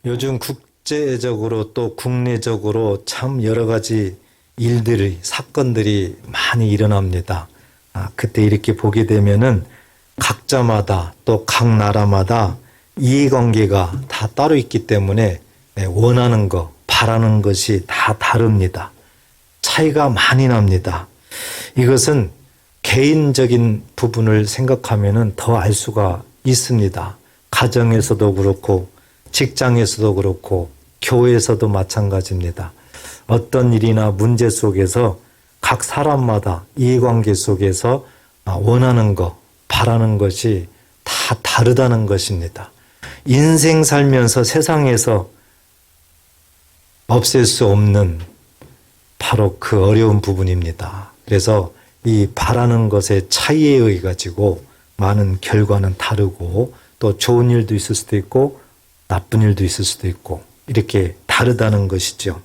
요즘 국제적으로 또 국내적으로 참 여러 가지 일들이, 사건들이 많이 일어납니다. 그때 이렇게 보게 되면은 각자마다 또 각 나라마다 이해관계가 다 따로 있기 때문에 원하는 것, 바라는 것이 다 다릅니다. 차이가 많이 납니다. 이것은 개인적인 부분을 생각하면은 더 알 수가 있습니다. 가정에서도 그렇고 직장에서도 그렇고 교회에서도 마찬가지입니다. 어떤 일이나 문제 속에서 각 사람마다 이해관계 속에서 원하는 것, 바라는 것이 다 다르다는 것입니다. 인생 살면서 세상에서 없앨 수 없는 바로 그 어려운 부분입니다. 그래서 이 바라는 것의 차이에 의해 가지고 많은 결과는 다르고 또 좋은 일도 있을 수도 있고 나쁜 일도 있을 수도 있고 이렇게 다르다는 것이죠.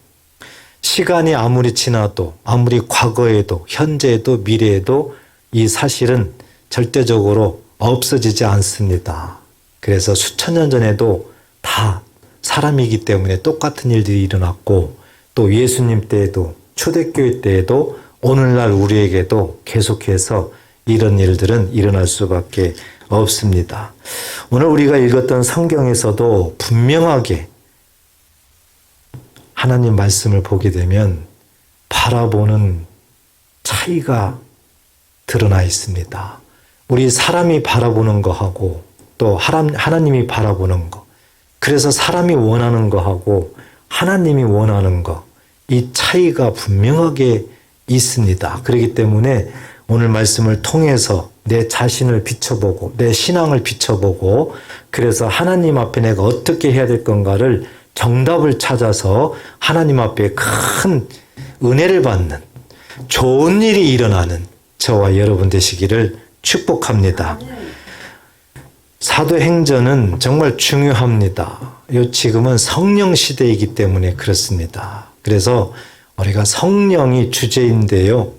시간이 아무리 지나도 아무리 과거에도 현재에도 미래에도 이 사실은 절대적으로 없어지지 않습니다. 그래서 수천 년 전에도 다 사람이기 때문에 똑같은 일들이 일어났고 또 예수님 때에도 초대교회 때에도 오늘날 우리에게도 계속해서 이런 일들은 일어날 수밖에 없습니다. 오늘 우리가 읽었던 성경에서도 분명하게 하나님 말씀을 보게 되면 바라보는 차이가 드러나 있습니다. 우리 사람이 바라보는 거하고 또 하나님이 바라보는 거, 그래서 사람이 원하는 거하고 하나님이 원하는 거, 이 차이가 분명하게 있습니다. 그렇기 때문에 오늘 말씀을 통해서 내 자신을 비춰보고 내 신앙을 비춰보고 그래서 하나님 앞에 내가 어떻게 해야 될 건가를 정답을 찾아서 하나님 앞에 큰 은혜를 받는 좋은 일이 일어나는 저와 여러분 되시기를 축복합니다. 사도행전은 정말 중요합니다. 지금은 성령 시대이기 때문에 그렇습니다. 그래서 우리가 성령이 주제인데요.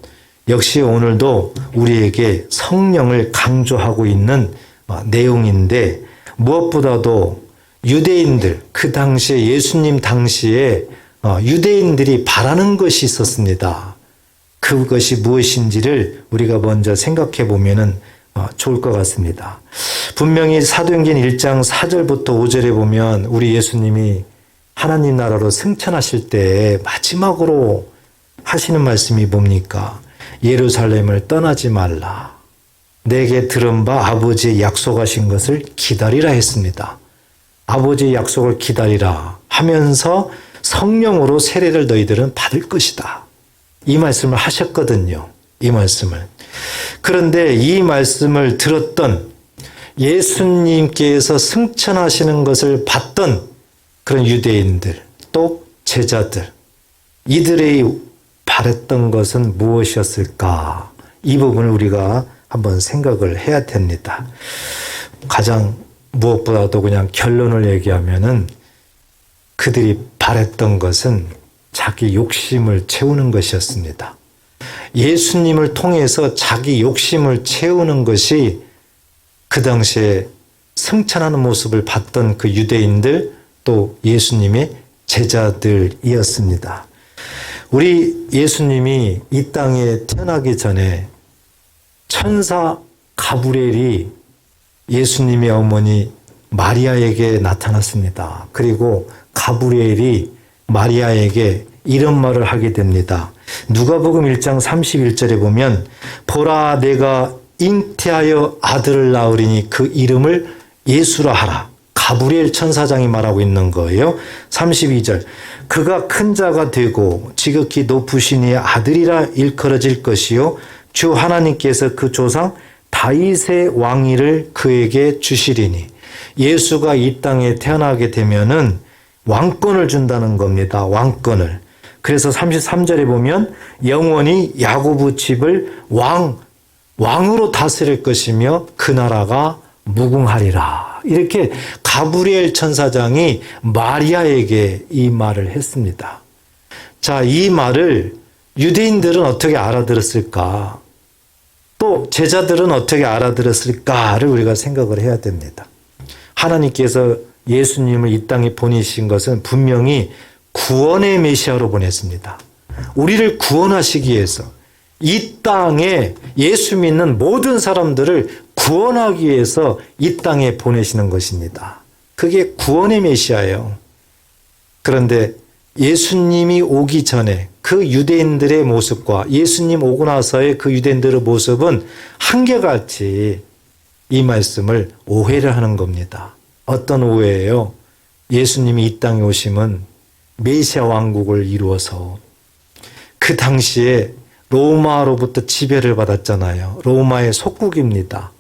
역시 오늘도 우리에게 성령을 강조하고 있는 내용인데 무엇보다도 유대인들, 그 당시에 예수님 당시에 유대인들이 바라는 것이 있었습니다. 그것이 무엇인지를 우리가 먼저 생각해 보면 좋을 것 같습니다. 분명히 사도행전 1장 4절부터 5절에 보면 우리 예수님이 하나님 나라로 승천하실 때 마지막으로 하시는 말씀이 뭡니까? 예루살렘을 떠나지 말라. 내게 들은 바 아버지의 약속하신 것을 기다리라 했습니다. 아버지의 약속을 기다리라 하면서 성령으로 세례를 너희들은 받을 것이다. 이 말씀을 하셨거든요. 이 말씀을. 그런데 이 말씀을 들었던 예수님께서 승천하시는 것을 봤던 그런 유대인들, 또 제자들, 이들의 바랬던 것은 무엇이었을까? 이 부분을 우리가 한번 생각을 해야 됩니다. 가장 무엇보다도 그냥 결론을 얘기하면은 그들이 바랬던 것은 자기 욕심을 채우는 것이었습니다. 예수님을 통해서 자기 욕심을 채우는 것이 그 당시에 승천하는 모습을 봤던 그 유대인들 또 예수님의 제자들이었습니다. 우리 예수님이 이 땅에 태어나기 전에 천사 가브리엘이 예수님의 어머니 마리아에게 나타났습니다. 그리고 가브리엘이 마리아에게 이런 말을 하게 됩니다. 누가복음 1장 31절에 보면 보라 내가 잉태하여 아들을 낳으리니 그 이름을 예수라 하라. 가브리엘 천사장이 말하고 있는 거예요. 32절 그가 큰 자가 되고 지극히 높으신 이의 아들이라 일컬어질 것이요 주 하나님께서 그 조상 다윗의 왕위를 그에게 주시리니 예수가 이 땅에 태어나게 되면은 왕권을 준다는 겁니다. 왕권을. 그래서 33절에 보면 영원히 야고보 집을 왕으로 다스릴 것이며 그 나라가 무궁하리라. 이렇게 가브리엘 천사장이 마리아에게 이 말을 했습니다. 자, 이 말을 유대인들은 어떻게 알아들었을까? 또 제자들은 어떻게 알아들었을까를 우리가 생각을 해야 됩니다. 하나님께서 예수님을 이 땅에 보내신 것은 분명히 구원의 메시아로 보냈습니다. 우리를 구원하시기 위해서 이 땅에 예수 믿는 모든 사람들을 구원하기 위해서 이 땅에 보내시는 것입니다. 그게 구원의 메시아예요. 그런데 예수님이 오기 전에 그 유대인들의 모습과 예수님 오고 나서의 그 유대인들의 모습은 한결같이 이 말씀을 오해를 하는 겁니다. 어떤 오해예요? 예수님이 이 땅에 오심은 메시아 왕국을 이루어서 그 당시에 로마로부터 지배를 받았잖아요. 로마의 속국입니다.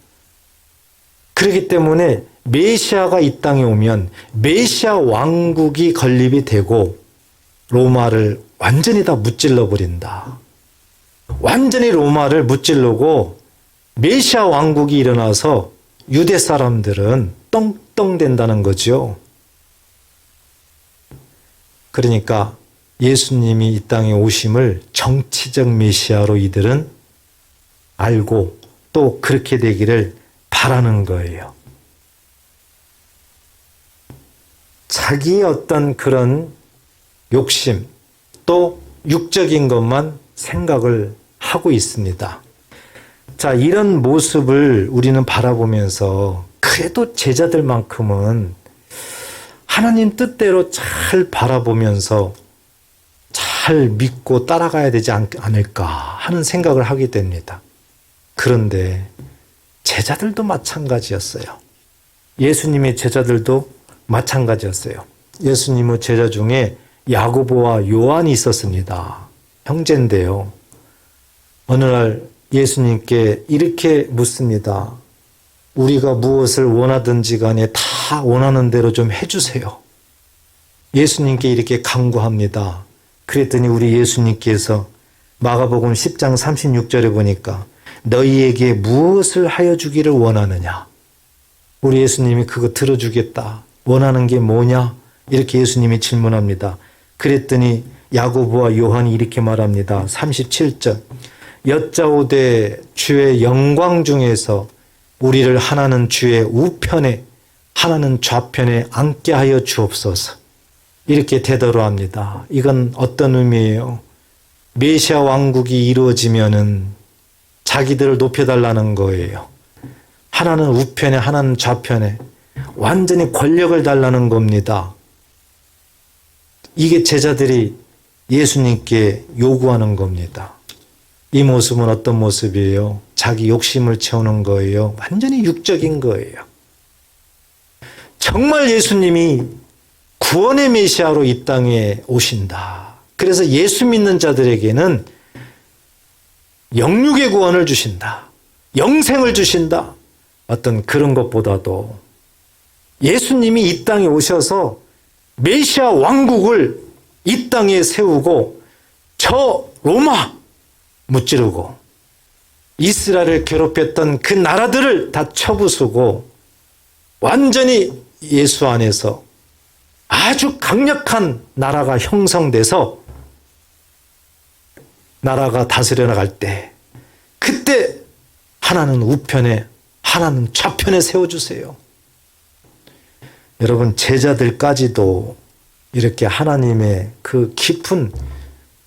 그렇기 때문에 메시아가 이 땅에 오면 메시아 왕국이 건립이 되고 로마를 완전히 다 무찔러 버린다. 완전히 로마를 무찔르고 메시아 왕국이 일어나서 유대 사람들은 떵떵 된다는 거죠. 그러니까 예수님이 이 땅에 오심을 정치적 메시아로 이들은 알고 또 그렇게 되기를 바라는 거예요. 자기의 어떤 그런 욕심 또 육적인 것만 생각을 하고 있습니다. 자, 이런 모습을 우리는 바라보면서 그래도 제자들만큼은 하나님 뜻대로 잘 바라보면서 잘 믿고 따라가야 되지 않을까 하는 생각을 하게 됩니다. 그런데 제자들도 마찬가지였어요. 예수님의 제자들도 마찬가지였어요. 예수님의 제자 중에 야고보와 요한이 있었습니다. 형제인데요. 어느 날 예수님께 이렇게 묻습니다. 우리가 무엇을 원하든지 간에 다 원하는 대로 좀 해주세요. 예수님께 이렇게 간구합니다. 그랬더니 우리 예수님께서 마가복음 10장 36절에 보니까 너희에게 무엇을 하여 주기를 원하느냐? 우리 예수님이 그거 들어주겠다. 원하는 게 뭐냐? 이렇게 예수님이 질문합니다. 그랬더니 야고보와 요한이 이렇게 말합니다. 37절. 여짜오되 주의 영광 중에서 우리를 하나는 주의 우편에 하나는 좌편에 앉게 하여 주옵소서. 이렇게 대답을 합니다. 이건 어떤 의미예요? 메시아 왕국이 이루어지면은 자기들을 높여달라는 거예요. 하나는 우편에 하나는 좌편에 완전히 권력을 달라는 겁니다. 이게 제자들이 예수님께 요구하는 겁니다. 이 모습은 어떤 모습이에요? 자기 욕심을 채우는 거예요. 완전히 육적인 거예요. 정말 예수님이 구원의 메시아로 이 땅에 오신다. 그래서 예수 믿는 자들에게는 영육의 구원을 주신다. 영생을 주신다. 어떤 그런 것보다도 예수님이 이 땅에 오셔서 메시아 왕국을 이 땅에 세우고 저 로마 무찌르고 이스라엘을 괴롭혔던 그 나라들을 다 쳐부수고 완전히 예수 안에서 아주 강력한 나라가 형성돼서 나라가 다스려 나갈 때 그때 하나는 우편에 하나는 좌편에 세워주세요. 여러분 제자들까지도 이렇게 하나님의 그 깊은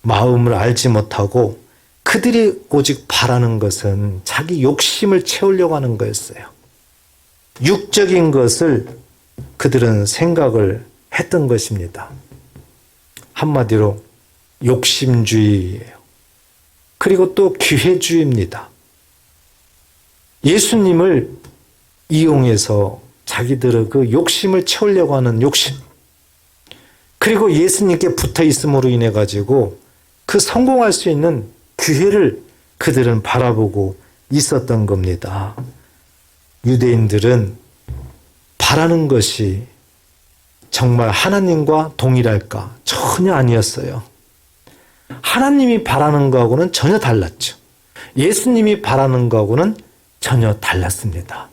마음을 알지 못하고 그들이 오직 바라는 것은 자기 욕심을 채우려고 하는 거였어요. 육적인 것을 그들은 생각을 했던 것입니다. 한마디로 욕심주의예요. 그리고 또 기회주의입니다. 예수님을 이용해서 자기들의 그 욕심을 채우려고 하는 욕심, 그리고 예수님께 붙어 있음으로 인해 가지고 그 성공할 수 있는 기회를 그들은 바라보고 있었던 겁니다. 유대인들은 바라는 것이 정말 하나님과 동일할까? 전혀 아니었어요. 하나님이 바라는 거하고는 전혀 달랐죠. 예수님이 바라는 거하고는 전혀 달랐습니다.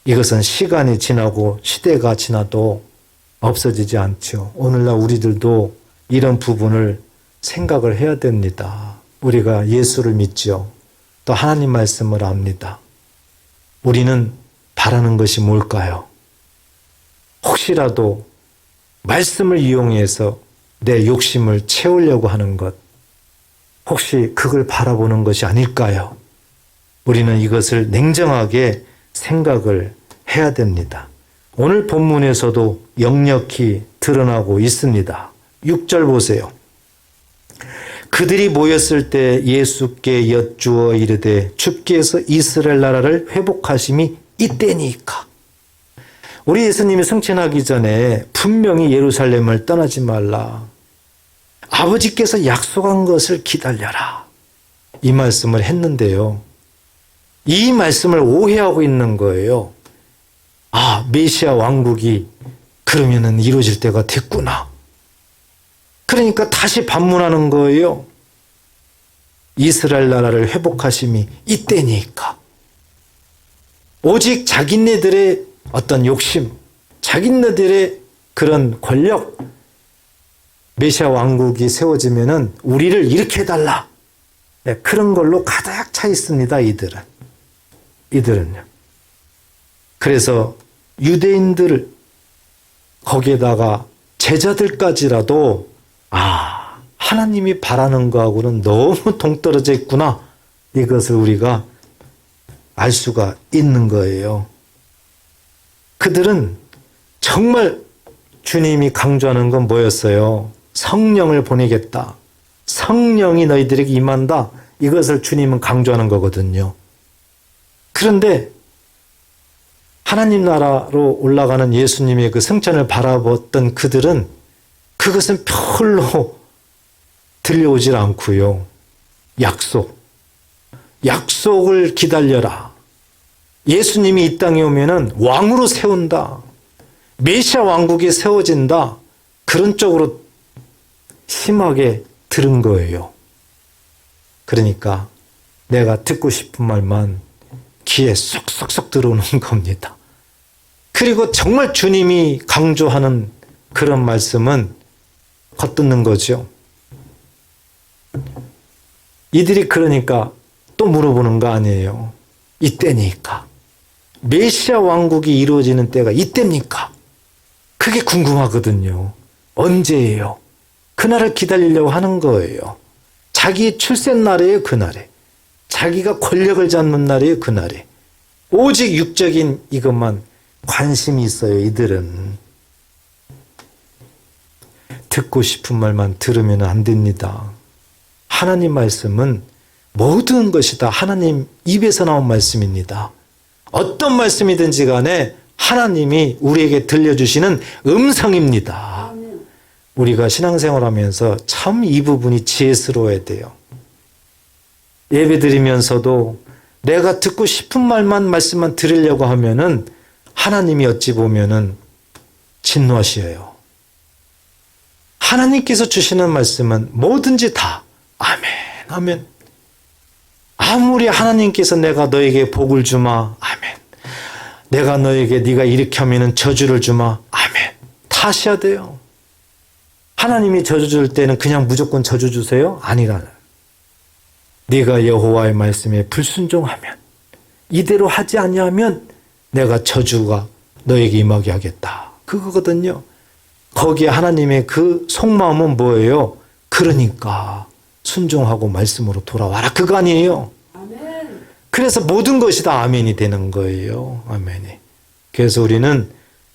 이것은 시간이 지나고 시대가 지나도 없어지지 않죠. 오늘날 우리들도 이런 부분을 생각을 해야 됩니다. 우리가 예수를 믿죠. 또 하나님 말씀을 압니다. 우리는 바라는 것이 뭘까요? 혹시라도 말씀을 이용해서 내 욕심을 채우려고 하는 것, 혹시 그걸 바라보는 것이 아닐까요? 우리는 이것을 냉정하게 생각을 해야 됩니다. 오늘 본문에서도 역력히 드러나고 있습니다. 6절 보세요. 그들이 모였을 때 예수께 여쭈어 이르되 주께서 이스라엘 나라를 회복하심이 이때니까. 우리 예수님이 승천하기 전에 분명히 예루살렘을 떠나지 말라. 아버지께서 약속한 것을 기다려라. 이 말씀을 했는데요. 이 말씀을 오해하고 있는 거예요. 아, 메시아 왕국이 그러면은 이루어질 때가 됐구나. 그러니까 다시 반문하는 거예요. 이스라엘 나라를 회복하심이 이때니까. 오직 자기네들의 어떤 욕심, 자기네들의 그런 권력, 메시아 왕국이 세워지면은 우리를 이렇게 해달라. 네, 그런 걸로 가득 차 있습니다, 이들은요. 그래서 유대인들, 거기에다가 제자들까지라도, 하나님이 바라는 거하고는 너무 동떨어져 있구나. 이것을 우리가 알 수가 있는 거예요. 그들은 정말 주님이 강조하는 건 뭐였어요? 성령을 보내겠다. 성령이 너희들에게 임한다. 이것을 주님은 강조하는 거거든요. 그런데 하나님 나라로 올라가는 예수님의 그 승천을 바라봤던 그들은 그것은 별로 들려오질 않고요. 약속을 기다려라. 예수님이 이 땅에 오면은 왕으로 세운다. 메시아 왕국이 세워진다. 그런 쪽으로 심하게 들은 거예요. 그러니까 내가 듣고 싶은 말만 귀에 쏙쏙쏙 들어오는 겁니다. 그리고 정말 주님이 강조하는 그런 말씀은 헛듣는 거죠. 이들이 그러니까 또 물어보는 거 아니에요. 이때니까. 메시아 왕국이 이루어지는 때가 이때입니까? 그게 궁금하거든요. 언제예요? 그날을 기다리려고 하는 거예요. 자기 출생 날이에요, 그날에. 자기가 권력을 잡는 날이에요, 그날에. 오직 육적인 이것만 관심이 있어요, 이들은. 듣고 싶은 말만 들으면 안 됩니다. 하나님 말씀은 모든 것이 다 하나님 입에서 나온 말씀입니다. 어떤 말씀이든지 간에 하나님이 우리에게 들려주시는 음성입니다. 우리가 신앙생활하면서 참 이 부분이 지혜스러워야 돼요. 예배드리면서도 내가 듣고 싶은 말씀만 들으려고 하면은 하나님이 어찌 보면은 진노하셔요. 하나님께서 주시는 말씀은 뭐든지 다 아멘, 아멘. 아무리 하나님께서 내가 너에게 복을 주마, 아멘. 내가 너에게 네가 이렇게 하면은 저주를 주마, 아멘. 다 하셔야 돼요. 하나님이 저주 줄 때는 그냥 무조건 저주 주세요? 아니라 네가 여호와의 말씀에 불순종하면, 이대로 하지 아니하면 내가 저주가 너에게 임하게 하겠다. 그거거든요. 거기에 하나님의 그 속마음은 뭐예요? 그러니까 순종하고 말씀으로 돌아와라. 그거 아니에요. 아멘. 그래서 모든 것이 다 아멘이 되는 거예요. 아멘이. 그래서 우리는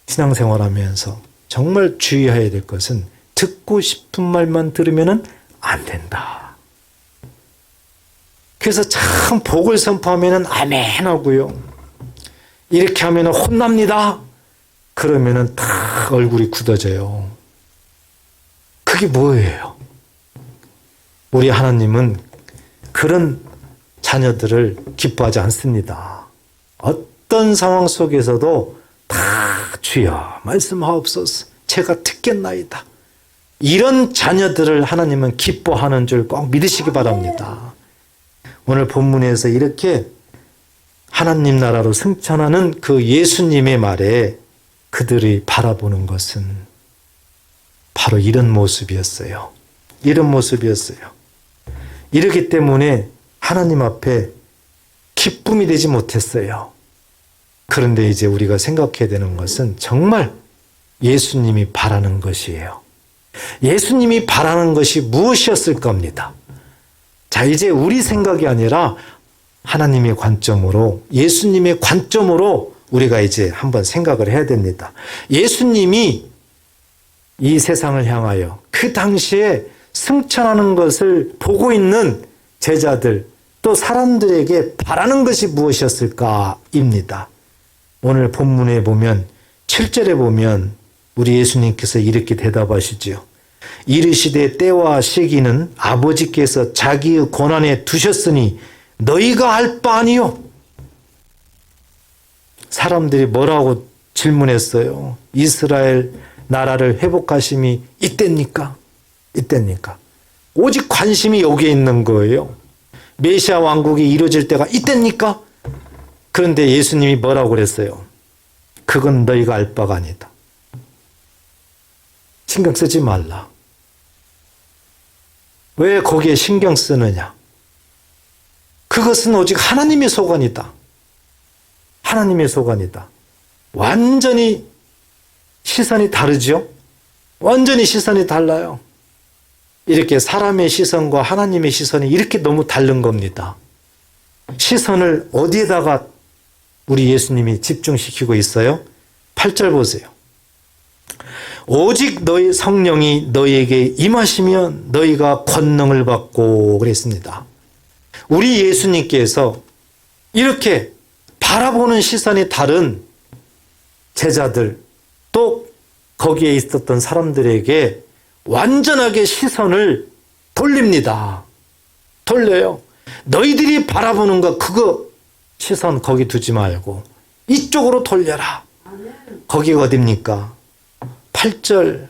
신앙생활하면서 정말 주의해야 될 것은 듣고 싶은 말만 들으면 안 된다. 그래서 참 복을 선포하면 아멘 하고요. 이렇게 하면 혼납니다. 그러면 다 얼굴이 굳어져요. 그게 뭐예요? 우리 하나님은 그런 자녀들을 기뻐하지 않습니다. 어떤 상황 속에서도 다 주여 말씀하옵소서 제가 듣겠나이다. 이런 자녀들을 하나님은 기뻐하는 줄 꼭 믿으시기 바랍니다. 오늘 본문에서 이렇게 하나님 나라로 승천하는 그 예수님의 말에 그들이 바라보는 것은 바로 이런 모습이었어요. 이런 모습이었어요. 이렇기 때문에 하나님 앞에 기쁨이 되지 못했어요. 그런데 이제 우리가 생각해야 되는 것은 정말 예수님이 바라는 것이에요. 예수님이 바라는 것이 무엇이었을 겁니다. 자, 이제 우리 생각이 아니라 하나님의 관점으로, 예수님의 관점으로 우리가 이제 한번 생각을 해야 됩니다. 예수님이 이 세상을 향하여 그 당시에 승천하는 것을 보고 있는 제자들, 또 사람들에게 바라는 것이 무엇이었을까입니다. 오늘 본문에 보면 7절에 보면 우리 예수님께서 이렇게 대답하시지요. 이르시되 때와 시기는 아버지께서 자기의 권한에 두셨으니 너희가 할 바 아니요. 사람들이 뭐라고 질문했어요? 이스라엘 나라를 회복하심이 이때입니까? 이때입니까? 오직 관심이 여기에 있는 거예요. 메시아 왕국이 이루어질 때가 이때입니까? 그런데 예수님이 뭐라고 그랬어요? 그건 너희가 알 바가 아니다. 신경 쓰지 말라. 왜 거기에 신경 쓰느냐? 그것은 오직 하나님의 소관이다. 하나님의 소관이다. 완전히 시선이 다르죠? 완전히 시선이 달라요. 이렇게 사람의 시선과 하나님의 시선이 이렇게 너무 다른 겁니다. 시선을 어디에다가 우리 예수님이 집중시키고 있어요? 8절 보세요. 오직 너희 성령이 너희에게 임하시면 너희가 권능을 받고 그랬습니다. 우리 예수님께서 이렇게 바라보는 시선이 다른 제자들, 또 거기에 있었던 사람들에게 완전하게 시선을 돌립니다. 돌려요. 너희들이 바라보는 거 그거 시선 거기 두지 말고 이쪽으로 돌려라. 거기가 어딥니까? 8절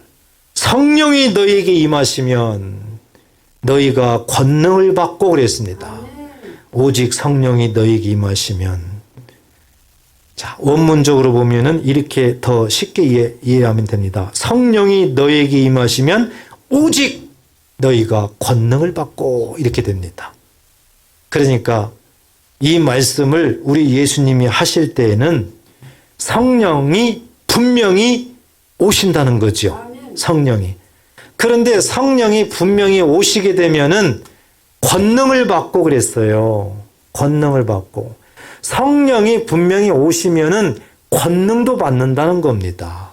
성령이 너희에게 임하시면 너희가 권능을 받고 그랬습니다. 오직 성령이 너희에게 임하시면, 자, 원문적으로 보면은 이렇게 더 쉽게 이해하면 됩니다. 성령이 너희에게 임하시면 오직 너희가 권능을 받고 이렇게 됩니다. 그러니까 이 말씀을 우리 예수님이 하실 때에는 성령이 분명히 오신다는 거죠. 성령이. 그런데 성령이 분명히 오시게 되면은 권능을 받고 그랬어요. 권능을 받고. 성령이 분명히 오시면은 권능도 받는다는 겁니다.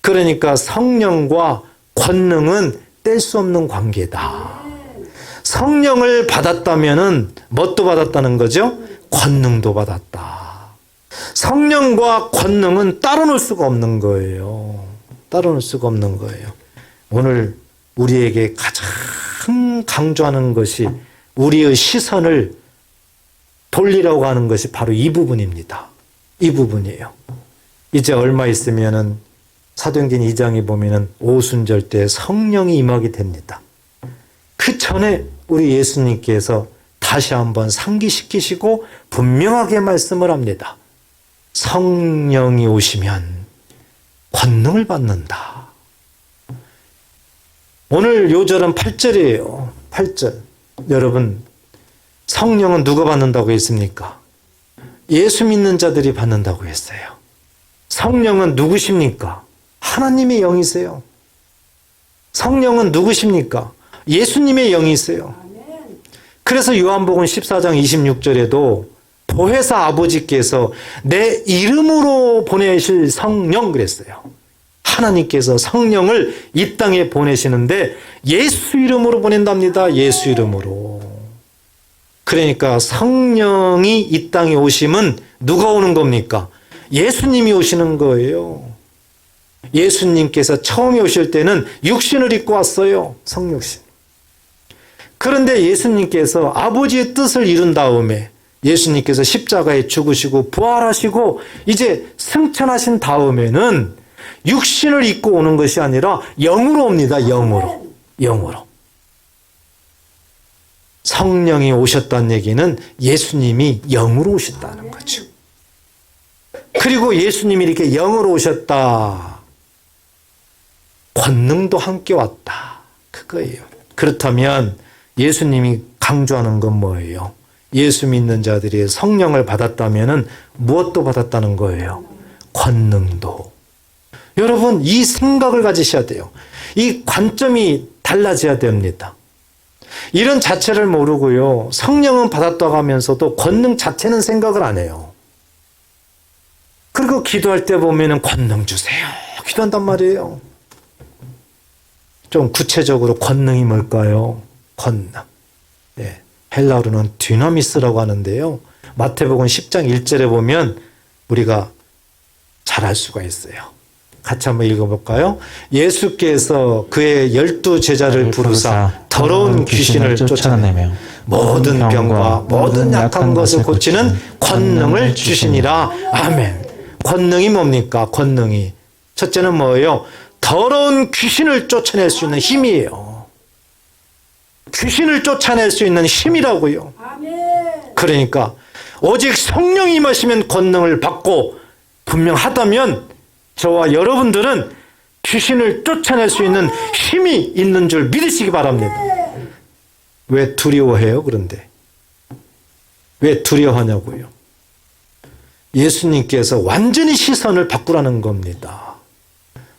그러니까 성령과 권능은 뗄 수 없는 관계다. 성령을 받았다면은 뭣도 받았다는 거죠? 권능도 받았다. 성령과 권능은 따로 놓을 수가 없는 거예요. 따로 놓을 수가 없는 거예요. 오늘 우리에게 가장 강조하는 것이 우리의 시선을 돌리라고 하는 것이 바로 이 부분입니다. 이 부분이에요. 이제 얼마 있으면은 사도행전 2장에 보면은 오순절 때 성령이 임하게 됩니다. 그 전에 우리 예수님께서 다시 한번 상기시키시고 분명하게 말씀을 합니다. 성령이 오시면 권능을 받는다. 오늘 요절은 8절이에요. 8절. 여러분, 성령은 누가 받는다고 했습니까? 예수 믿는 자들이 받는다고 했어요. 성령은 누구십니까? 하나님의 영이세요. 성령은 누구십니까? 예수님의 영이세요. 그래서 요한복음 14장 26절에도 보혜사 아버지께서 내 이름으로 보내실 성령 그랬어요. 하나님께서 성령을 이 땅에 보내시는데 예수 이름으로 보낸답니다. 예수 이름으로. 그러니까 성령이 이 땅에 오시면 누가 오는 겁니까? 예수님이 오시는 거예요. 예수님께서 처음에 오실 때는 육신을 입고 왔어요. 성육신. 그런데 예수님께서 아버지의 뜻을 이룬 다음에 예수님께서 십자가에 죽으시고 부활하시고 이제 승천하신 다음에는 육신을 입고 오는 것이 아니라 영으로 옵니다. 영으로. 영으로. 성령이 오셨다는 얘기는 예수님이 영으로 오셨다는 거죠. 그리고 예수님이 이렇게 영으로 오셨다. 권능도 함께 왔다. 그거예요. 그렇다면 예수님이 강조하는 건 뭐예요? 예수 믿는 자들이 성령을 받았다면 무엇도 받았다는 거예요? 권능도. 여러분, 이 생각을 가지셔야 돼요. 이 관점이 달라져야 됩니다. 이런 자체를 모르고요, 성령은 받았다고 하면서도 권능 자체는 생각을 안 해요. 그리고 기도할 때 보면은 권능 주세요 기도한단 말이에요. 좀 구체적으로 권능이 뭘까요? 권능. 네, 헬라어로는 디나미스라고 하는데요. 마태복음 10장 1절에 보면 우리가 잘 알 수가 있어요. 같이 한번 읽어볼까요? 예수께서 그의 12 제자를 부르사 더러운 귀신을 쫓아내며 모든 병과 모든 약한 것을 고치는 권능을 주시니라. 아멘. 권능이 뭡니까? 권능이. 첫째는 뭐예요? 더러운 귀신을 쫓아낼 수 있는 힘이에요. 귀신을 쫓아낼 수 있는 힘이라고요. 그러니까 오직 성령이 임하시면 권능을 받고, 분명하다면 저와 여러분들은 귀신을 쫓아낼 수 있는 힘이 있는 줄 믿으시기 바랍니다. 왜 두려워해요? 그런데 왜 두려워하냐고요? 예수님께서 완전히 시선을 바꾸라는 겁니다.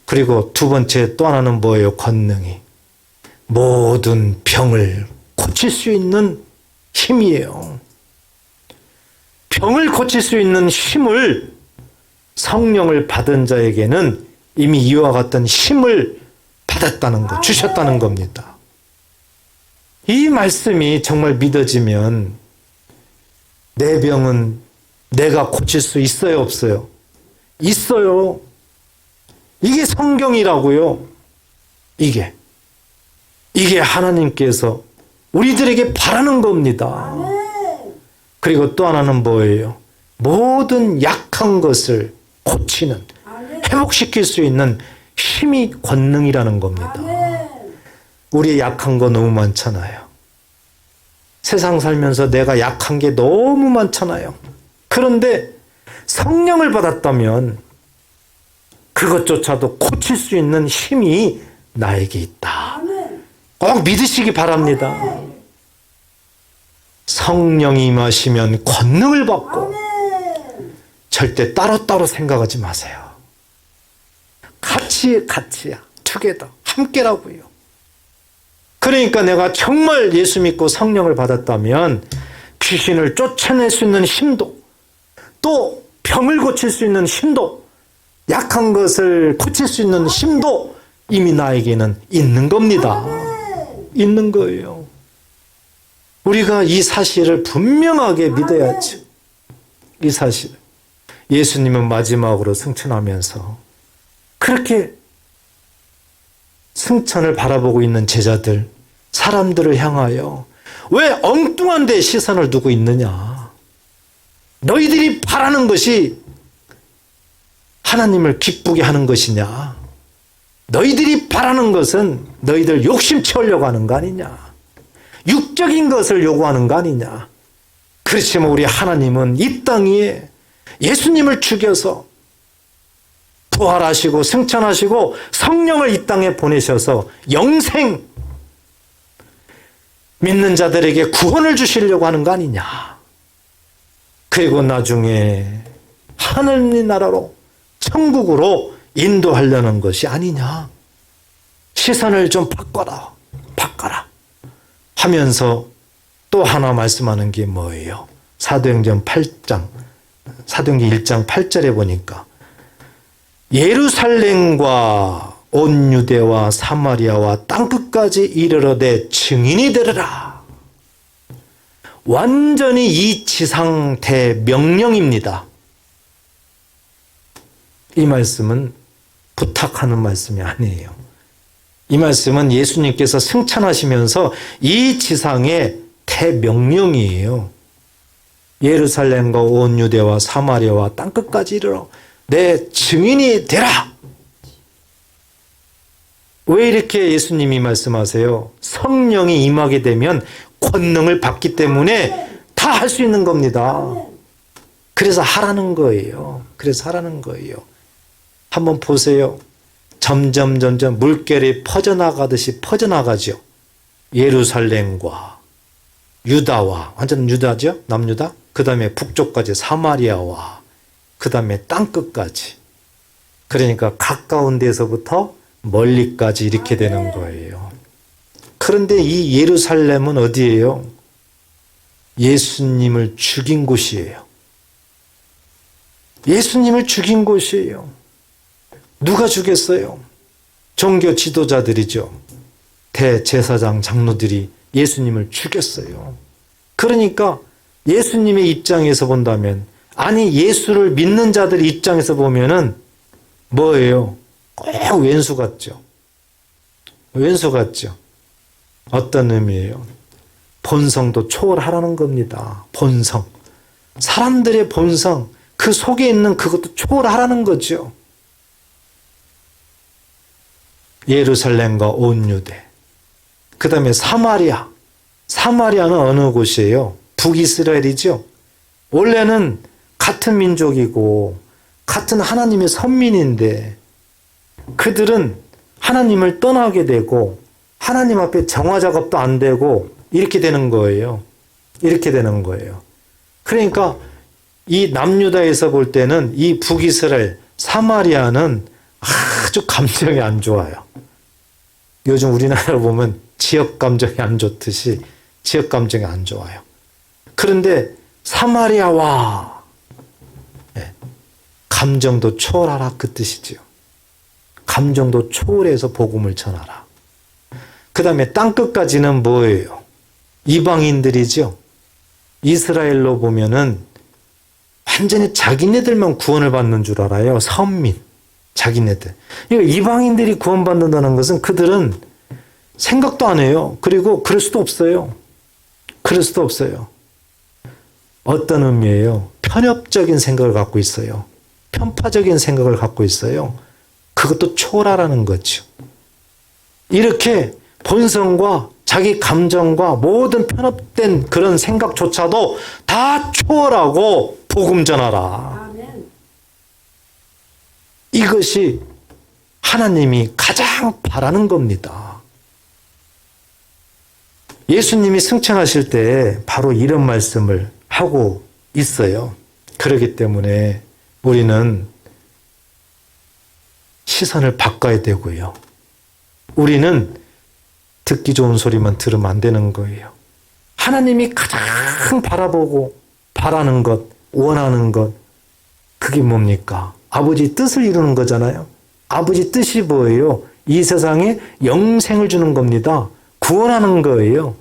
그리고 두 번째 또 하나는 뭐예요? 권능이 모든 병을 고칠 수 있는 힘이에요. 병을 고칠 수 있는 힘을, 성령을 받은 자에게는 이미 이와 같은 힘을 받았다는 것, 주셨다는 겁니다. 이 말씀이 정말 믿어지면 내 병은 내가 고칠 수 있어요, 없어요? 있어요. 이게 성경이라고요. 이게 하나님께서 우리들에게 바라는 겁니다. 그리고 또 하나는 뭐예요? 모든 약한 것을 고치는, 회복시킬 수 있는 힘이 권능이라는 겁니다. 우리 약한 거 너무 많잖아요. 세상 살면서 내가 약한 게 너무 많잖아요. 그런데 성령을 받았다면 그것조차도 고칠 수 있는 힘이 나에게 있다. 꼭 믿으시기 바랍니다. 성령이 임하시면 권능을 받고, 절대 따로따로 생각하지 마세요. 같이야. 투게더. 함께라고요. 그러니까 내가 정말 예수 믿고 성령을 받았다면 귀신을 쫓아낼 수 있는 힘도, 또 병을 고칠 수 있는 힘도, 약한 것을 고칠 수 있는 힘도 이미 나에게는 있는 겁니다. 있는 거예요. 우리가 이 사실을 분명하게 믿어야죠. 이 사실을. 예수님은 마지막으로 승천하면서 그렇게 승천을 바라보고 있는 제자들, 사람들을 향하여 왜 엉뚱한 데 시선을 두고 있느냐? 너희들이 바라는 것이 하나님을 기쁘게 하는 것이냐? 너희들이 바라는 것은 너희들 욕심 채우려고 하는 거 아니냐? 육적인 것을 요구하는 거 아니냐? 그렇지만 우리 하나님은 이 땅 위에 예수님을 죽여서 부활하시고 승천하시고 성령을 이 땅에 보내셔서 영생, 믿는 자들에게 구원을 주시려고 하는 거 아니냐? 그리고 나중에 하늘의 나라로, 천국으로 인도하려는 것이 아니냐? 시선을 좀 바꿔라 하면서 또 하나 말씀하는 게 뭐예요? 사도행전 1장 8절에 보니까 예루살렘과 온 유대와 사마리아와 땅끝까지 이르러 내 증인이 되리라. 완전히 이 지상 대명령입니다. 이 말씀은 부탁하는 말씀이 아니에요. 이 말씀은 예수님께서 승천하시면서 이 지상의 대명령이에요. 예루살렘과 온 유대와 사마리아와 땅끝까지 이르러 내 증인이 되라. 왜 이렇게 예수님이 말씀하세요? 성령이 임하게 되면 권능을 받기 때문에 다 할 수 있는 겁니다. 그래서 하라는 거예요. 한번 보세요. 점점 물결이 퍼져나가듯이 퍼져나가죠. 예루살렘과 유다와, 완전 유다죠? 남유다. 그 다음에 북쪽까지 사마리아와, 그 다음에 땅끝까지. 그러니까 가까운 데서부터 멀리까지 이렇게 되는 거예요. 그런데 이 예루살렘은 어디예요? 예수님을 죽인 곳이에요. 예수님을 죽인 곳이에요. 누가 죽였어요? 종교 지도자들이죠. 대제사장 장로들이 예수님을 죽였어요. 그러니까 예수님의 입장에서 본다면, 아니 예수를 믿는 자들 입장에서 보면은 뭐예요? 꼭 왼수 같죠. 왼수 같죠. 어떤 의미예요? 본성도 초월하라는 겁니다. 본성. 사람들의 본성, 그 속에 있는 그것도 초월하라는 거죠. 예루살렘과 온 유대. 그 다음에 사마리아. 사마리아는 어느 곳이에요? 북이스라엘이죠. 원래는 같은 민족이고 같은 하나님의 선민인데 그들은 하나님을 떠나게 되고 하나님 앞에 정화 작업도 안 되고 이렇게 되는 거예요. 이렇게 되는 거예요. 그러니까 이 남유다에서 볼 때는 이 북이스라엘, 사마리아는 아주 감정이 안 좋아요. 요즘 우리나라 보면 지역 감정이 안 좋듯이 지역 감정이 안 좋아요. 그런데 사마리아와 감정도 초월하라 그 뜻이지요. 감정도 초월해서 복음을 전하라. 그 다음에 땅끝까지는 뭐예요? 이방인들이죠. 이스라엘로 보면은 완전히 자기네들만 구원을 받는 줄 알아요. 선민, 자기네들. 이방인들이 구원받는다는 것은 그들은 생각도 안 해요. 그리고 그럴 수도 없어요. 그럴 수도 없어요. 어떤 의미예요? 편협적인 생각을 갖고 있어요. 편파적인 생각을 갖고 있어요. 그것도 초월하라는 거죠. 이렇게 본성과 자기 감정과 모든 편협된 그런 생각조차도 다 초월하고 복음 전하라. 아멘. 이것이 하나님이 가장 바라는 겁니다. 예수님이 승천하실 때 바로 이런 말씀을 하고 있어요. 그렇기 때문에 우리는 시선을 바꿔야 되고요. 우리는 듣기 좋은 소리만 들으면 안 되는 거예요. 하나님이 가장 바라보고 바라는 것, 원하는 것, 그게 뭡니까? 아버지 뜻을 이루는 거잖아요. 아버지 뜻이 뭐예요? 이 세상에 영생을 주는 겁니다. 구원하는 거예요.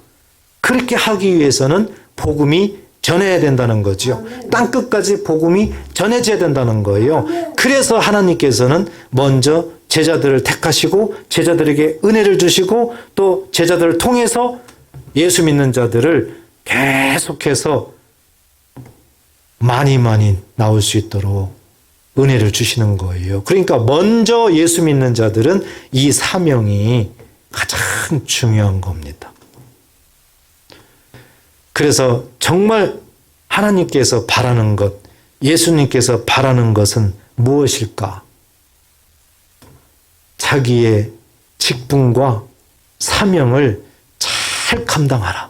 그렇게 하기 위해서는 복음이 전해야 된다는 거죠. 땅끝까지 복음이 전해져야 된다는 거예요. 그래서 하나님께서는 먼저 제자들을 택하시고 제자들에게 은혜를 주시고 또 제자들을 통해서 예수 믿는 자들을 계속해서 많이 나올 수 있도록 은혜를 주시는 거예요. 그러니까 먼저 예수 믿는 자들은 이 사명이 가장 중요한 겁니다. 그래서 정말 하나님께서 바라는 것, 예수님께서 바라는 것은 무엇일까? 자기의 직분과 사명을 잘 감당하라.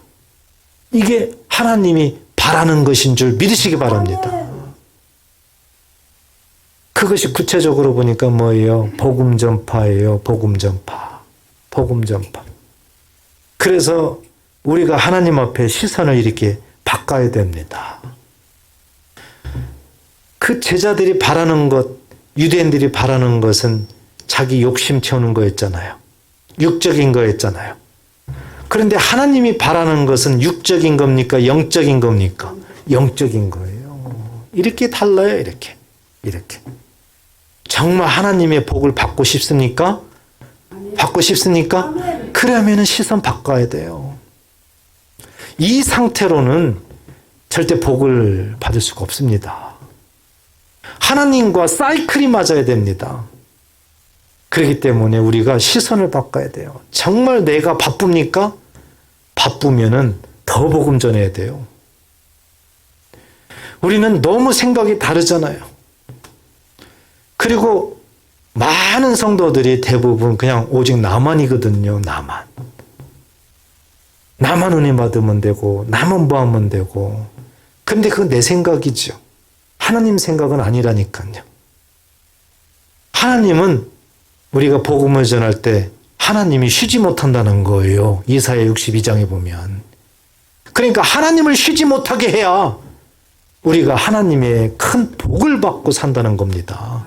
이게 하나님이 바라는 것인 줄 믿으시기 바랍니다. 그것이 구체적으로 보니까 뭐예요? 복음 전파예요. 복음 전파. 복음 전파. 그래서 우리가 하나님 앞에 시선을 이렇게 바꿔야 됩니다. 그 제자들이 바라는 것, 유대인들이 바라는 것은 자기 욕심 채우는 거였잖아요. 육적인 거였잖아요. 그런데 하나님이 바라는 것은 육적인 겁니까? 영적인 겁니까? 영적인 거예요. 이렇게 달라요. 이렇게. 정말 하나님의 복을 받고 싶습니까? 받고 싶습니까? 그러면 시선 바꿔야 돼요. 이 상태로는 절대 복을 받을 수가 없습니다. 하나님과 사이클이 맞아야 됩니다. 그렇기 때문에 우리가 시선을 바꿔야 돼요. 정말 내가 바쁩니까? 바쁘면은 더 복음 전해야 돼요. 우리는 너무 생각이 다르잖아요. 그리고 많은 성도들이 대부분 그냥 오직 나만이거든요. 나만 은혜 받으면 되고 나만 뭐 하면 되고. 근데 그건 내 생각이죠. 하나님 생각은 아니라니까요. 하나님은 우리가 복음을 전할 때 하나님이 쉬지 못한다는 거예요. 이사야 62장에 보면. 그러니까 하나님을 쉬지 못하게 해야 우리가 하나님의 큰 복을 받고 산다는 겁니다.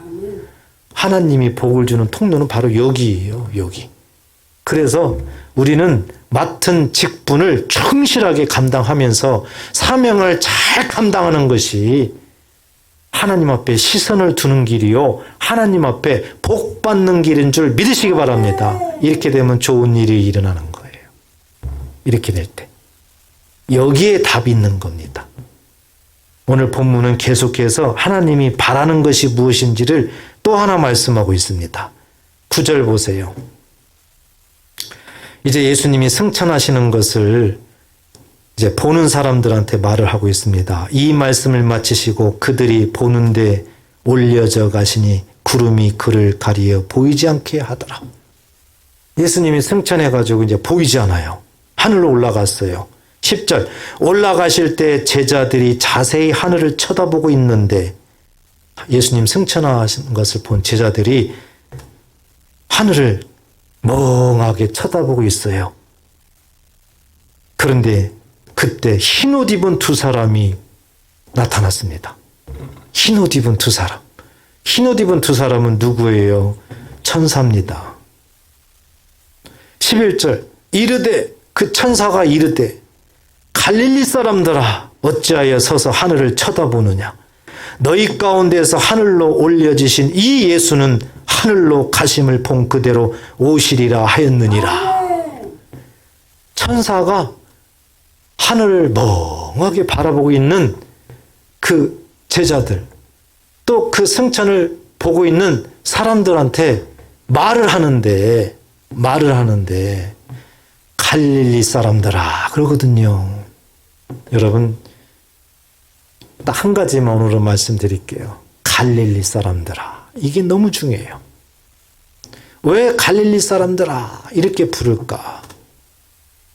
하나님이 복을 주는 통로는 바로 여기예요. 여기. 그래서 우리는 맡은 직분을 충실하게 감당하면서 사명을 잘 감당하는 것이 하나님 앞에 시선을 두는 길이요, 하나님 앞에 복 받는 길인 줄 믿으시기 바랍니다. 이렇게 되면 좋은 일이 일어나는 거예요. 이렇게 될 때. 여기에 답이 있는 겁니다. 오늘 본문은 계속해서 하나님이 바라는 것이 무엇인지를 또 하나 말씀하고 있습니다. 9절 보세요. 이제 예수님이 승천하시는 것을 이제 보는 사람들한테 말을 하고 있습니다. 이 말씀을 마치시고 그들이 보는데 올려져 가시니 구름이 그를 가리어 보이지 않게 하더라. 예수님이 승천해가지고 이제 보이지 않아요. 하늘로 올라갔어요. 10절, 올라가실 때 제자들이 자세히 하늘을 쳐다보고 있는데, 예수님 승천하신 것을 본 제자들이 하늘을 멍하게 쳐다보고 있어요. 그런데 그때 흰옷 입은 두 사람이 나타났습니다. 흰옷 입은 두 사람. 흰옷 입은 두 사람은 누구예요? 천사입니다. 11절, 이르되, 그 천사가 이르되, 갈릴리 사람들아, 어찌하여 서서 하늘을 쳐다보느냐? 너희 가운데서 하늘로 올려지신 이 예수는 하늘로 가심을 본 그대로 오시리라 하였느니라. 천사가 하늘을 멍하게 바라보고 있는 그 제자들, 또 그 승천을 보고 있는 사람들한테 말을 하는데 갈릴리 사람들아 그러거든요. 여러분, 딱 한 가지만 오늘은 말씀드릴게요. 갈릴리 사람들아. 이게 너무 중요해요. 왜 갈릴리 사람들아 이렇게 부를까?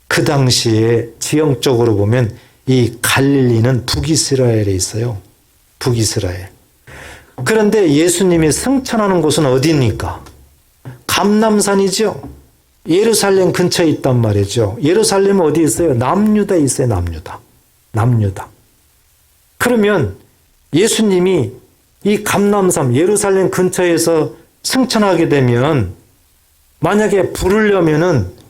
그 당시에 지형적으로 보면 이 갈릴리는 북이스라엘에 있어요. 북이스라엘. 그런데 예수님이 승천하는 곳은 어디입니까? 감람산이죠. 예루살렘 근처에 있단 말이죠. 예루살렘은 어디 있어요? 남유다에 있어요. 남유다. 그러면 예수님이 이 감람산 예루살렘 근처에서 승천하게 되면 만약에 부르려면은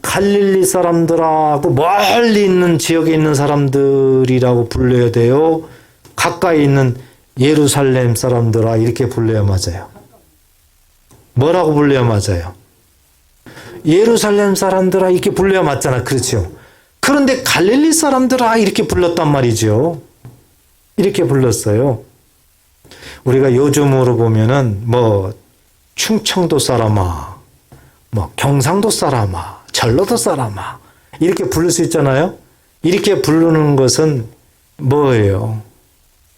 갈릴리 사람들하고 멀리 있는 지역에 있는 사람들이라고 불러야 돼요? 가까이 있는 예루살렘 사람들아 이렇게 불러야 맞아요? 뭐라고 불러야 맞아요? 예루살렘 사람들아 이렇게 불러야 맞잖아. 그렇죠? 그런데 갈릴리 사람들아 이렇게 불렀단 말이죠. 이렇게 불렀어요. 우리가 요즘으로 보면은 뭐 충청도 사람아, 뭐 경상도 사람아, 전라도 사람아 이렇게 부를 수 있잖아요. 이렇게 부르는 것은 뭐예요?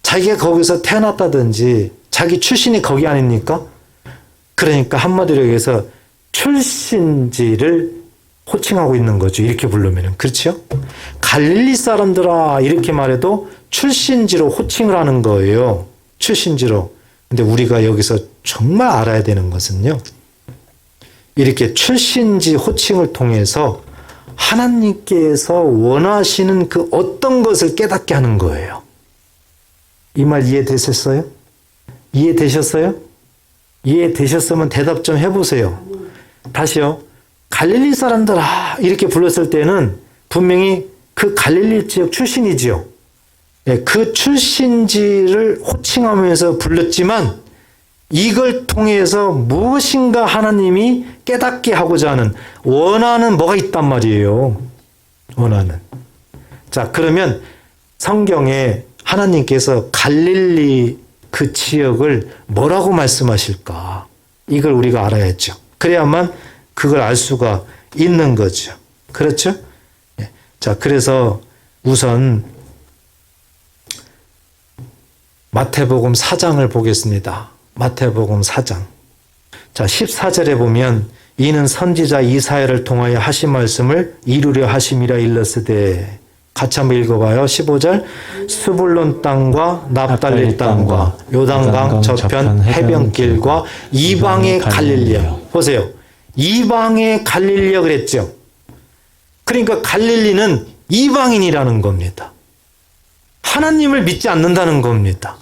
자기가 거기서 태어났다든지 자기 출신이 거기 아닙니까? 그러니까 한마디로 얘기해서 출신지를 호칭하고 있는 거죠. 이렇게 부르면. 그렇죠? 갈릴리 사람들아 이렇게 말해도 출신지로 호칭을 하는 거예요. 출신지로. 근데 우리가 여기서 정말 알아야 되는 것은요. 이렇게 출신지 호칭을 통해서 하나님께서 원하시는 그 어떤 것을 깨닫게 하는 거예요. 이 말 이해되셨어요? 이해되셨어요? 이해되셨으면 대답 좀 해보세요. 다시요. 갈릴리 사람들아 이렇게 불렀을 때는 분명히 그 갈릴리 지역 출신이지요. 그 출신지를 호칭하면서 불렀지만 이걸 통해서 무엇인가 하나님이 깨닫게 하고자 하는 원하는 뭐가 있단 말이에요. 원하는. 자, 그러면 성경에 하나님께서 갈릴리 그 지역을 뭐라고 말씀하실까? 이걸 우리가 알아야죠. 그래야만 그걸 알 수가 있는 거죠. 그렇죠? 자, 그래서 우선 마태복음 4장을 보겠습니다. 마태복음 4장. 자, 14절에 보면 이는 선지자 이사야를 통하여 하신 말씀을 이루려 하심이라 일렀으되 같이 한번 읽어봐요. 15절. 스불론 땅과 납달리 땅과 요단강 저편 해변길과 이방의 갈릴리야. 보세요. 이방의 갈릴리야 그랬죠. 그러니까 갈릴리는 이방인이라는 겁니다. 하나님을 믿지 않는다는 겁니다.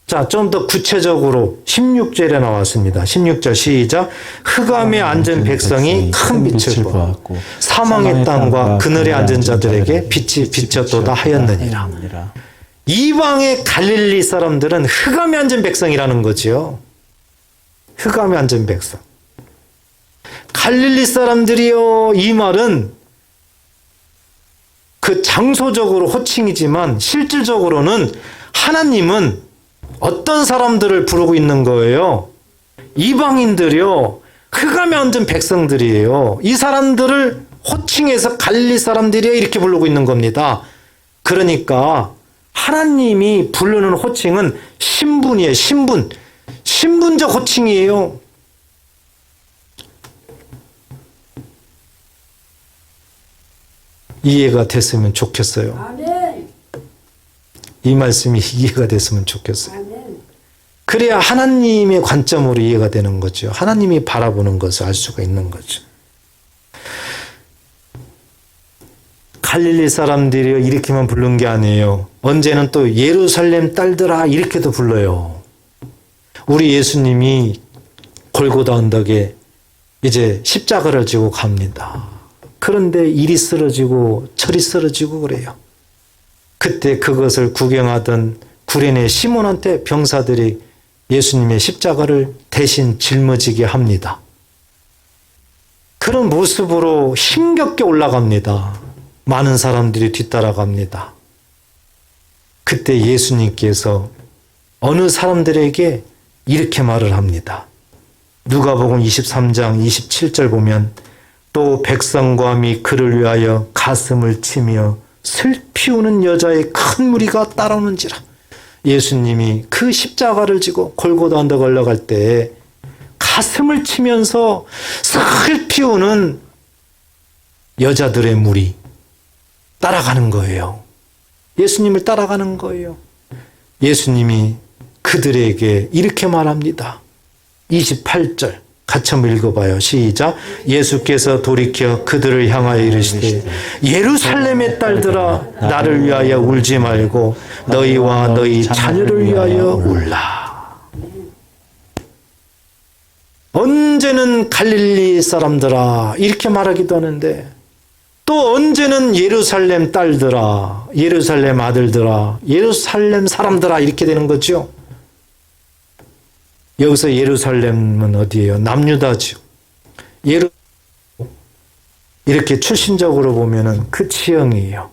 자, 좀 더 구체적으로 16절에 나왔습니다. 16절 시작. 흑암에 앉은 백성이 큰 빛을 보았고 사망의 땅과 그늘에 앉은 자들에게 빛이 비쳤도다 하였느니라. 이방의 갈릴리 사람들은 흑암에 앉은 백성이라는 거지요. 흑암에 앉은 백성. 갈릴리 사람들이요, 이 말은 그 장소적으로 호칭이지만 실질적으로는 하나님은 어떤 사람들을 부르고 있는 거예요? 이방인들이요. 흑암에 앉은 백성들이에요. 이 사람들을 호칭해서 갈릴리 사람들이요 이렇게 부르고 있는 겁니다. 그러니까 하나님이 부르는 호칭은 신분이에요. 신분. 신분적 호칭이에요. 이해가 됐으면 좋겠어요. 아멘. 이 말씀이 이해가 됐으면 좋겠어요. 아멘. 그래야 하나님의 관점으로 이해가 되는 거죠. 하나님이 바라보는 것을 알 수가 있는 거죠. 갈릴리 사람들이 이렇게만 부른 게 아니에요. 언제는 또 예루살렘 딸들아 이렇게도 불러요. 우리 예수님이 골고다 언덕에 이제 십자가를 지고 갑니다. 그런데 일이 쓰러지고 철이 쓰러지고 그래요. 그때 그것을 구경하던 구레네 시몬한테 병사들이 예수님의 십자가를 대신 짊어지게 합니다. 그런 모습으로 힘겹게 올라갑니다. 많은 사람들이 뒤따라갑니다. 그때 예수님께서 어느 사람들에게 이렇게 말을 합니다. 누가복음 23장 27절 보면 또 백성과 및 그를 위하여 가슴을 치며 슬피 우는 여자의 큰 무리가 따라오는지라. 예수님이 그 십자가를 지고 골고다 언덕 올라갈 때 가슴을 치면서 슬피 우는 여자들의 무리 따라가는 거예요. 예수님을 따라가는 거예요. 예수님이 그들에게 이렇게 말합니다. 28절 같이 한번 읽어봐요. 시작. 예수께서 돌이켜 그들을 향하여 이르시되 예루살렘의 딸들아 나를 위하여 울지 말고 너희와 너희 자녀를 위하여 울라. 언제는 갈릴리 사람들아 이렇게 말하기도 하는데 또 언제는 예루살렘 딸들아, 예루살렘 아들들아, 예루살렘 사람들아 이렇게 되는 거죠. 여기서 예루살렘은 어디예요? 남유다죠. 이렇게 출신적으로 보면은 그 지형이에요.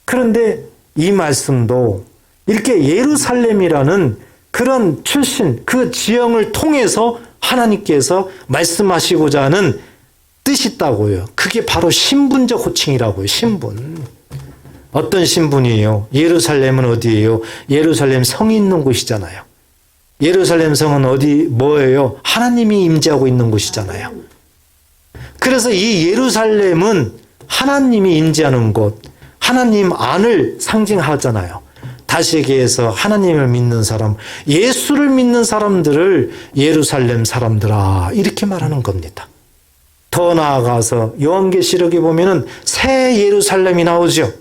그런데 이 말씀도 이렇게 예루살렘이라는 그런 출신, 그 지형을 통해서 하나님께서 말씀하시고자 하는 뜻이 있다고요. 그게 바로 신분적 호칭이라고요. 신분. 어떤 신분이에요? 예루살렘은 어디예요? 예루살렘 성이 있는 곳이잖아요. 예루살렘 성은 어디 뭐예요? 하나님이 임재하고 있는 곳이잖아요. 그래서 이 예루살렘은 하나님이 임재하는 곳, 하나님 안을 상징하잖아요. 다시 얘기해서 하나님을 믿는 사람, 예수를 믿는 사람들을 예루살렘 사람들아 이렇게 말하는 겁니다. 더 나아가서 요한계시록에 보면은 새 예루살렘이 나오죠.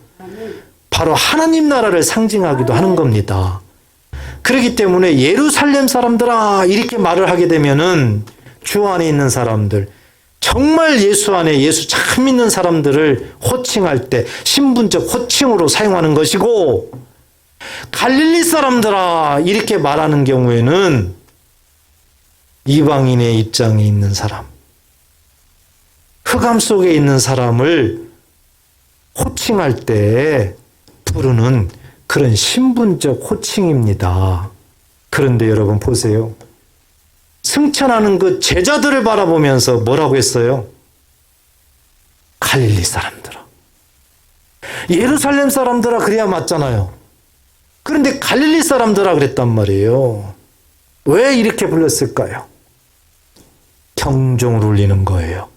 바로 하나님 나라를 상징하기도 하는 겁니다. 그렇기 때문에 예루살렘 사람들아 이렇게 말을 하게 되면은 주 안에 있는 사람들, 정말 예수 안에 예수 참 믿는 사람들을 호칭할 때 신분적 호칭으로 사용하는 것이고, 갈릴리 사람들아 이렇게 말하는 경우에는 이방인의 입장에 있는 사람, 흑암 속에 있는 사람을 호칭할 때 부르는 그런 신분적 호칭입니다. 그런데 여러분 보세요. 승천하는 그 제자들을 바라보면서 뭐라고 했어요? 갈릴리 사람들아. 예루살렘 사람들아 그래야 맞잖아요. 그런데 갈릴리 사람들아 그랬단 말이에요. 왜 이렇게 불렀을까요? 경종을 울리는 거예요.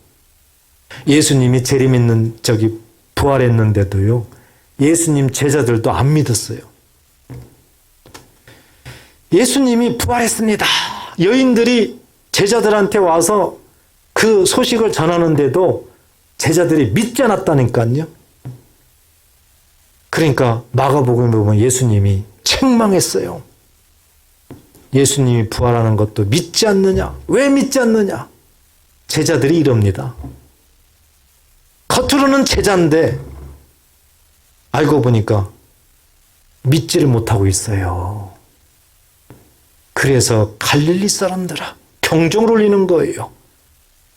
예수님이 재림 있는 부활했는데도요. 예수님 제자들도 안 믿었어요. 예수님이 부활했습니다. 여인들이 제자들한테 와서 그 소식을 전하는데도 제자들이 믿지 않았다니까요. 그러니까 마가복음에 보면 예수님이 책망했어요. 예수님이 부활하는 것도 믿지 않느냐? 왜 믿지 않느냐? 제자들이 이럽니다. 겉으로는 제자인데 알고 보니까 믿지를 못하고 있어요. 그래서 갈릴리 사람들아 경종을 울리는 거예요.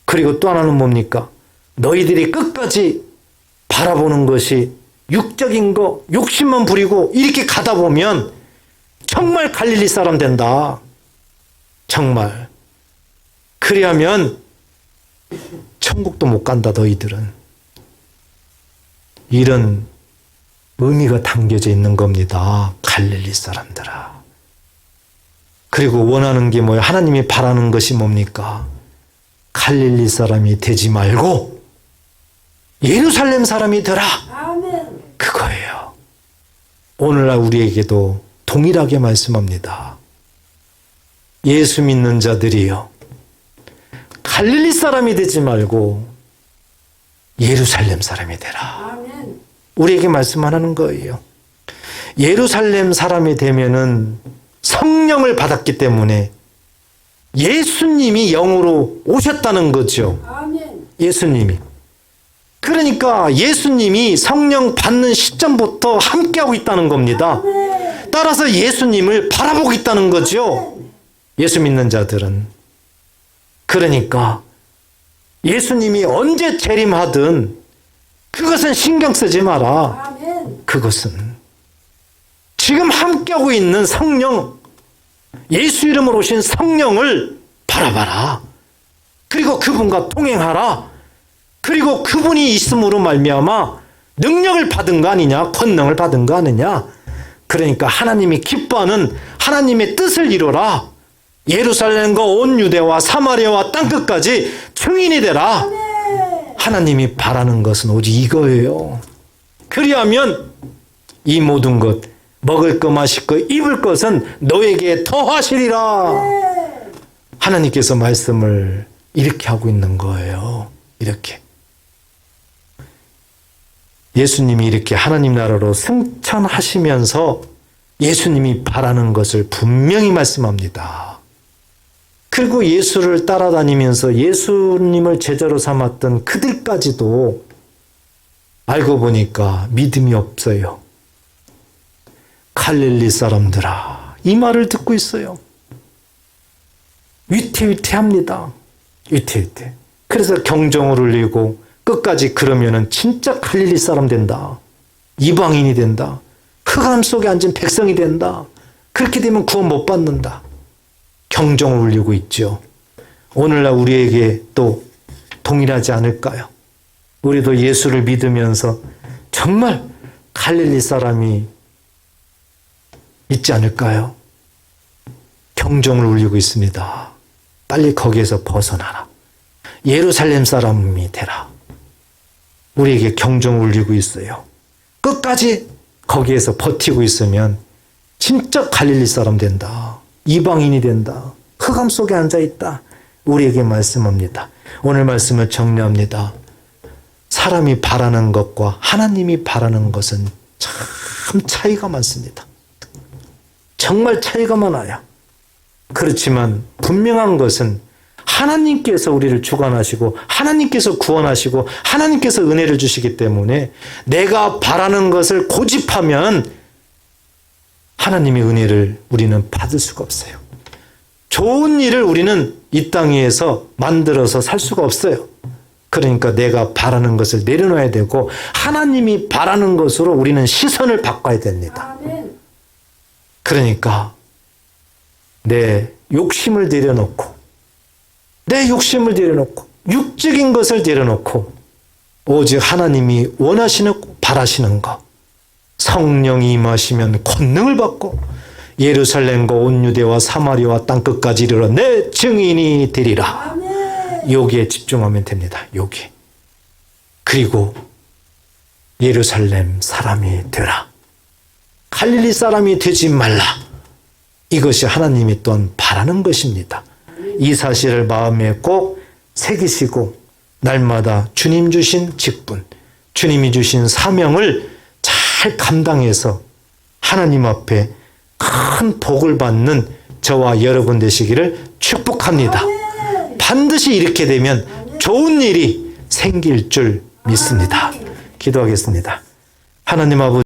그리고 또 하나는 뭡니까? 너희들이 끝까지 바라보는 것이 육적인 거, 욕심만 부리고 이렇게 가다 보면 정말 갈릴리 사람 된다. 정말. 그리하면 천국도 못 간다, 너희들은. 이런 의미가 담겨져 있는 겁니다. 갈릴리 사람들아. 그리고 원하는 게 뭐예요? 하나님이 바라는 것이 뭡니까? 갈릴리 사람이 되지 말고 예루살렘 사람이 되라. 그거예요. 오늘날 우리에게도 동일하게 말씀합니다. 예수 믿는 자들이요. 갈릴리 사람이 되지 말고 예루살렘 사람이 되라. 우리에게 말씀하는 거예요. 예루살렘 사람이 되면은 성령을 받았기 때문에 예수님이 영으로 오셨다는 거죠. 예수님이. 그러니까 예수님이 성령 받는 시점부터 함께하고 있다는 겁니다. 따라서 예수님을 바라보고 있다는 거죠. 예수 믿는 자들은. 그러니까 예수님이 언제 재림하든 그것은 신경 쓰지 마라. 그것은 지금 함께하고 있는 성령, 예수 이름으로 오신 성령을 바라봐라. 그리고 그분과 동행하라. 그리고 그분이 있음으로 말미암아 능력을 받은 거 아니냐, 권능을 받은 거 아니냐. 그러니까 하나님이 기뻐하는 하나님의 뜻을 이루라. 예루살렘과 온 유대와 사마리아와 땅끝까지 증인이 되라. 하나님이 바라는 것은 오직 이거예요. 그리하면 이 모든 것, 먹을 것, 마실 것, 입을 것은 너에게 더하시리라. 하나님께서 말씀을 이렇게 하고 있는 거예요. 이렇게. 예수님이 이렇게 하나님 나라로 승천하시면서 예수님이 바라는 것을 분명히 말씀합니다. 그리고 예수를 따라다니면서 예수님을 제자로 삼았던 그들까지도 알고 보니까 믿음이 없어요. 갈릴리 사람들아, 이 말을 듣고 있어요. 위태위태합니다. 위태위태. 그래서 경종을 울리고 끝까지 그러면은 진짜 갈릴리 사람 된다. 이방인이 된다. 흑암 속에 앉은 백성이 된다. 그렇게 되면 구원 못 받는다. 경종을 울리고 있죠. 오늘날 우리에게 또 동일하지 않을까요? 우리도 예수를 믿으면서 정말 갈릴리 사람이 있지 않을까요? 경종을 울리고 있습니다. 빨리 거기에서 벗어나라. 예루살렘 사람이 되라. 우리에게 경종을 울리고 있어요. 끝까지 거기에서 버티고 있으면 진짜 갈릴리 사람 된다. 이방인이 된다. 흑암 속에 앉아있다. 우리에게 말씀합니다. 오늘 말씀을 정리합니다. 사람이 바라는 것과 하나님이 바라는 것은 참 차이가 많습니다. 정말 차이가 많아요. 그렇지만 분명한 것은 하나님께서 우리를 주관하시고 하나님께서 구원하시고 하나님께서 은혜를 주시기 때문에 내가 바라는 것을 고집하면 하나님의 은혜를 우리는 받을 수가 없어요. 좋은 일을 우리는 이 땅 위에서 만들어서 살 수가 없어요. 그러니까 내가 바라는 것을 내려놔야 되고 하나님이 바라는 것으로 우리는 시선을 바꿔야 됩니다. 그러니까 내 욕심을 내려놓고 육적인 것을 내려놓고 오직 하나님이 원하시는 바라시는 것, 성령이 임하시면 권능을 받고 예루살렘과 온 유대와 사마리아와 땅끝까지 이르러 내 증인이 되리라. 여기에 집중하면 됩니다. 여기. 그리고 예루살렘 사람이 되라. 갈릴리 사람이 되지 말라. 이것이 하나님이 또한 바라는 것입니다. 이 사실을 마음에 꼭 새기시고 날마다 주님 주신 직분, 주님이 주신 사명을 잘 감당해서 하나님 앞에 큰 복을 받는 저와 여러분 되시기를 축복합니다. 반드시 이렇게 되면 좋은 일이 생길 줄 믿습니다. 기도하겠습니다. 하나님 아버지,